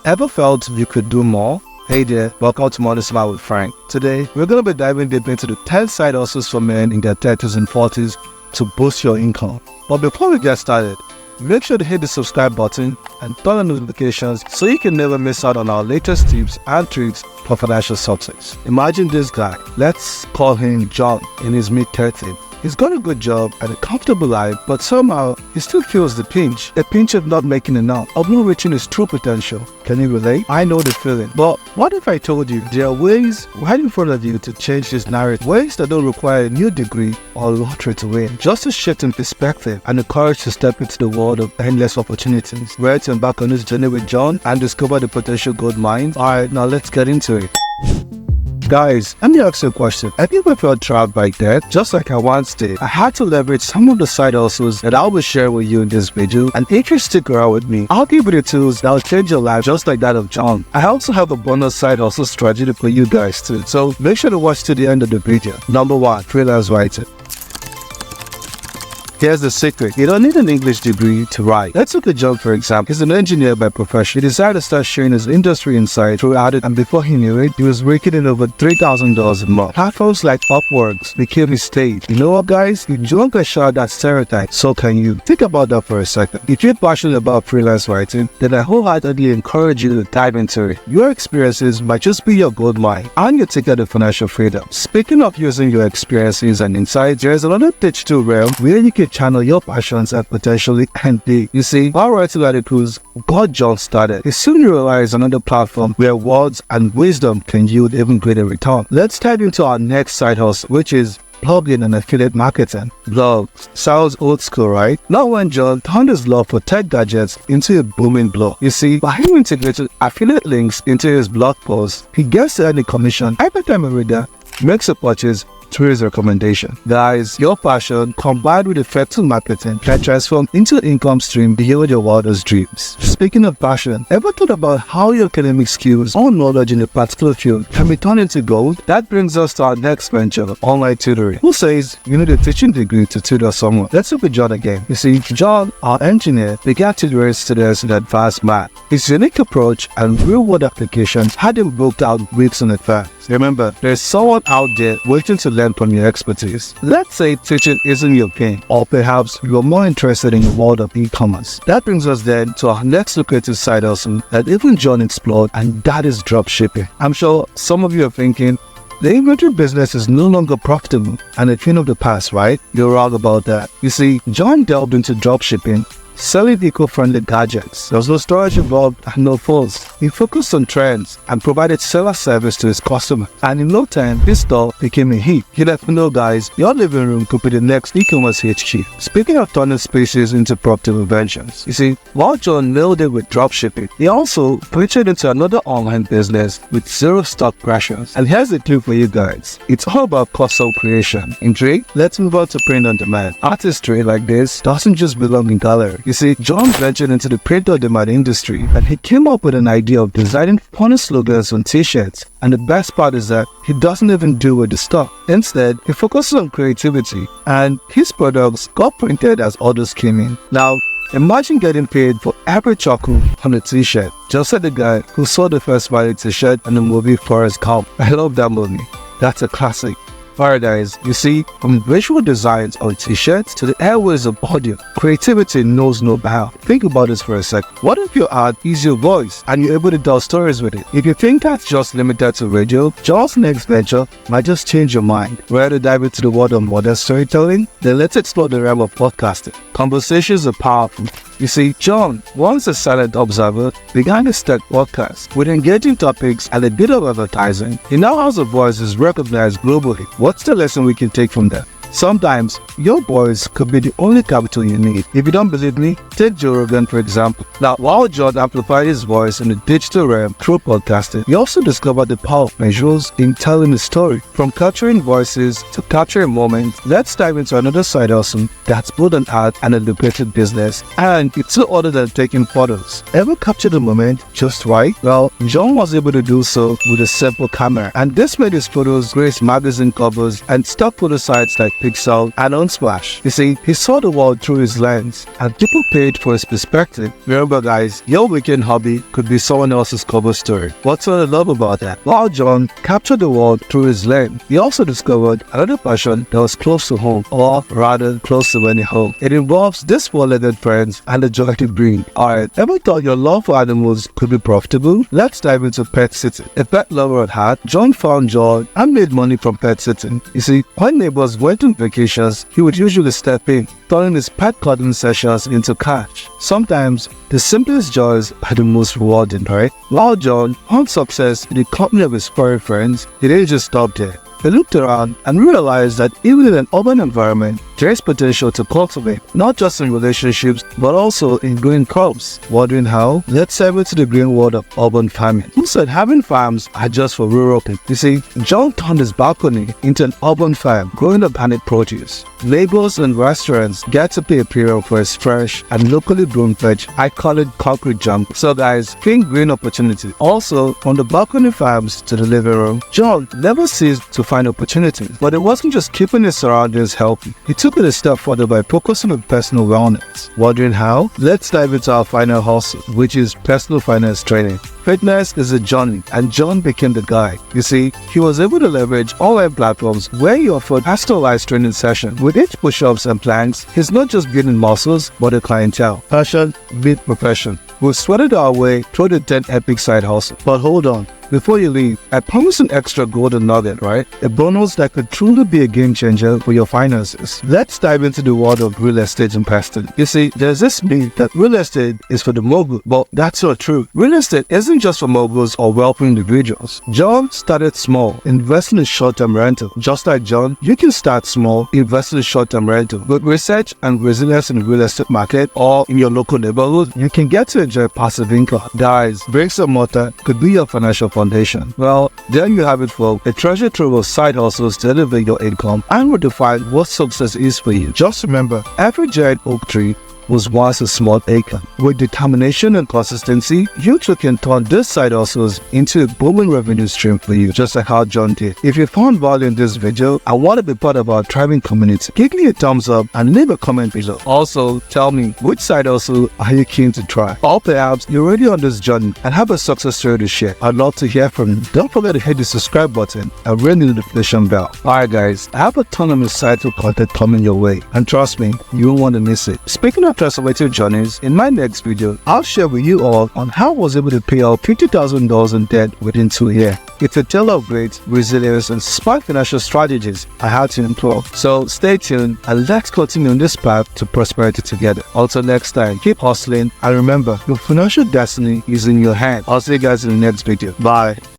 Ever felt you could do more? Hey there, welcome to Morning Smile with Frank. Today, we're going to be diving deep into the 10 side hustles for men in their 30s and 40s to boost your income. But before we get started, make sure to hit the subscribe button and turn on notifications so you can never miss out on our latest tips and tricks for financial success. Imagine this guy, let's call him John, in his mid-30s. He's got a good job and a comfortable life, but somehow he still feels the pinch of not making enough, of not reaching his true potential. Can you relate? I know the feeling. But what if I told you there are ways right in front of you to change this narrative? Ways that don't require a new degree or lottery to win. Just a shift in perspective and the courage to step into the world of endless opportunities. Ready to embark on this journey with John and discover the potential gold mines? Alright, now let's get into it. Guys, let me ask you a question. Have you ever felt trapped like that? Just like I once did. I had to leverage some of the side hustles that I will share with you in this video, and if you stick around with me, I'll give you the tools that will change your life just like that of John. I also have a bonus side hustle strategy for you guys too, so make sure to watch to the end of the video. Number 1, freelance writing. Here's the secret. You don't need an English degree to write. Let's look at John, for example. He's an engineer by profession. He decided to start sharing his industry insight throughout it, and before he knew it, he was raking in over $3,000 a month. Platforms like Upworks became his stage. You know what, guys? If John can shout that stereotype, so can you. Think about that for a second. If you're passionate about freelance writing, then I wholeheartedly encourage you to dive into it. Your experiences might just be your gold mine and your ticket to financial freedom. Speaking of using your experiences and insights, there's another digital realm where you can channel your passions and potentially end big. You see, while writing articles got John started, he soon realized another platform where words and wisdom can yield even greater return. Let's dive into our next side hustle, which is blogging and affiliate marketing. Blogs sounds old school, right? Now when John turned his love for tech gadgets into a booming blog. You see, by him integrating affiliate links into his blog posts, he gets to earn a commission every time a reader makes a purchase through his recommendation. Guys, your passion combined with effective marketing can transform into an income stream beyond your wildest dreams. Speaking of passion, ever thought about how your academic skills or knowledge in a particular field can be turned into gold? That brings us to our next venture, online tutoring. Who says you need a teaching degree to tutor someone? Let's look at John again. You see, John, our engineer, began tutoring students in advanced math. His unique approach and real-world application had him booked out weeks in advance. Remember, there's someone out there waiting to learn from your expertise. Let's say teaching isn't your thing, or perhaps you're more interested in the world of e-commerce. That brings us then to our next lucrative side hustle that even John explored, and that is dropshipping. I'm sure some of you are thinking, the inventory business is no longer profitable and a thing of the past, right? You're wrong about that. You see, John delved into dropshipping, selling eco-friendly gadgets. There was no storage involved and no faults. He focused on trends and provided seller service to his customers. And in no time, this store became a hit. You let me know, guys, your living room could be the next e-commerce HQ. Speaking of turning spaces into profitable ventures, you see, while John nailed it with dropshipping, he also ventured into another online business with zero stock pressures. And here's the clue for you guys. It's all about custom creation. Intrigued? Let's move on to print on demand. Artistry like this doesn't just belong in gallery. You see, John ventured into the print-on-demand industry, and he came up with an idea of designing funny slogans on t-shirts. And the best part is that he doesn't even do with the stuff. Instead, he focuses on creativity, and his products got printed as orders came in. Now, imagine getting paid for every chuckle on a t-shirt, just like the guy who saw the first Smiley t-shirt in the movie Forrest Gump. I love that movie. That's a classic. Paradise. You see, from visual designs on t-shirts to the airways of audio, creativity knows no bound. Think about this for a sec. What if your art is your voice and you're able to tell stories with it? If you think that's just limited to radio, John's next venture might just change your mind. Ready to dive into the world of modern storytelling? Then let's explore the realm of podcasting. Conversations are powerful. You see, John, once a silent observer, began his tech podcast with engaging topics and a bit of advertising. He now has a voice is recognized globally. What's the lesson we can take from that? Sometimes, your voice could be the only capital you need. If you don't believe me, take Joe Rogan for example. Now, while John amplified his voice in the digital realm through podcasting, he also discovered the power of visuals in telling the story. From capturing voices to capturing moments, let's dive into another side hustle that's both an art and a lucrative business, and it's no other than taking photos. Ever capture the moment just right? Well, John was able to do so with a simple camera, and this made his photos grace magazine covers and stock photo sites like Pixel, and Unsplash. You see, he saw the world through his lens, and people paid for his perspective. Remember guys, your weekend hobby could be someone else's cover story. What's what I love about that? While John captured the world through his lens, he also discovered another passion that was close to home, or rather close to any home. It involves this four-legged friends and the joy to bring. Alright, ever thought your love for animals could be profitable? Let's dive into pet sitting. A pet lover at heart, John found joy and made money from pet sitting. You see, when neighbors went on vacations, he would usually step in, turning his pet cuddling sessions into cash. Sometimes, the simplest joys are the most rewarding, right? While John found success in the company of his furry friends, he didn't just stop there. He looked around and realized that even in an urban environment, there is potential to cultivate, not just in relationships, but also in growing crops. Wondering how? Let's dive into the green world of urban farming. Who said having farms are just for rural people? You see, John turned his balcony into an urban farm, growing organic produce. Neighbors and restaurants get to pay a premium for his fresh and locally grown veg. I call it concrete junk. So guys, think green opportunity. Also, from the balcony farms to the living room, John never ceased to find opportunities. But it wasn't just keeping his surroundings healthy. He took it a step further by focusing on personal wellness. Wondering how? Let's dive into our final hustle, which is personal finance training. Fitness is a journey, and John became the guy. You see, he was able to leverage online platforms where he offered personalized training sessions. With each push-ups and planks, he's not just building muscles, but a clientele. Passion beat profession. We've sweated our way through the 10 epic side hustle. But hold on. Before you leave, I promised an extra golden nugget, right? A bonus that could truly be a game changer for your finances. Let's dive into the world of real estate investing. You see, there's this myth that real estate is for the mogul, but that's not true. Real estate isn't just for moguls or wealthy individuals. John started small, investing in short-term rental. Just like John, you can start small, invest in short-term rental. With research and resilience in the real estate market or in your local neighborhood, you can get to enjoy passive income. Guys, bricks and mortar could be your financial foundation. Well, there you have it folks, a treasure trove of side hustles to elevate your income and redefine what success is for you. Just remember, every giant oak tree was once a small acre. With determination and consistency, you too can turn these side hustles into a booming revenue stream for you, just like how John did. If you found value in this video and want to be part of our thriving community, give me a thumbs up and leave a comment below. Also, tell me which side hustle are you keen to try? Or perhaps you're already on this journey and have a success story to share. I'd love to hear from you. Don't forget to hit the subscribe button and ring the notification bell. Alright guys, I have a ton of insightful content coming your way, and trust me, you won't want to miss it. Speaking of transformative journeys, in my next video, I'll share with you all on how I was able to pay out $50,000 in debt within 2 years. It's a tale of grit, resilience, and smart financial strategies I had to employ. So stay tuned and let's continue on this path to prosperity together. Until next time, keep hustling and remember, your financial destiny is in your hand. I'll see you guys in the next video. Bye.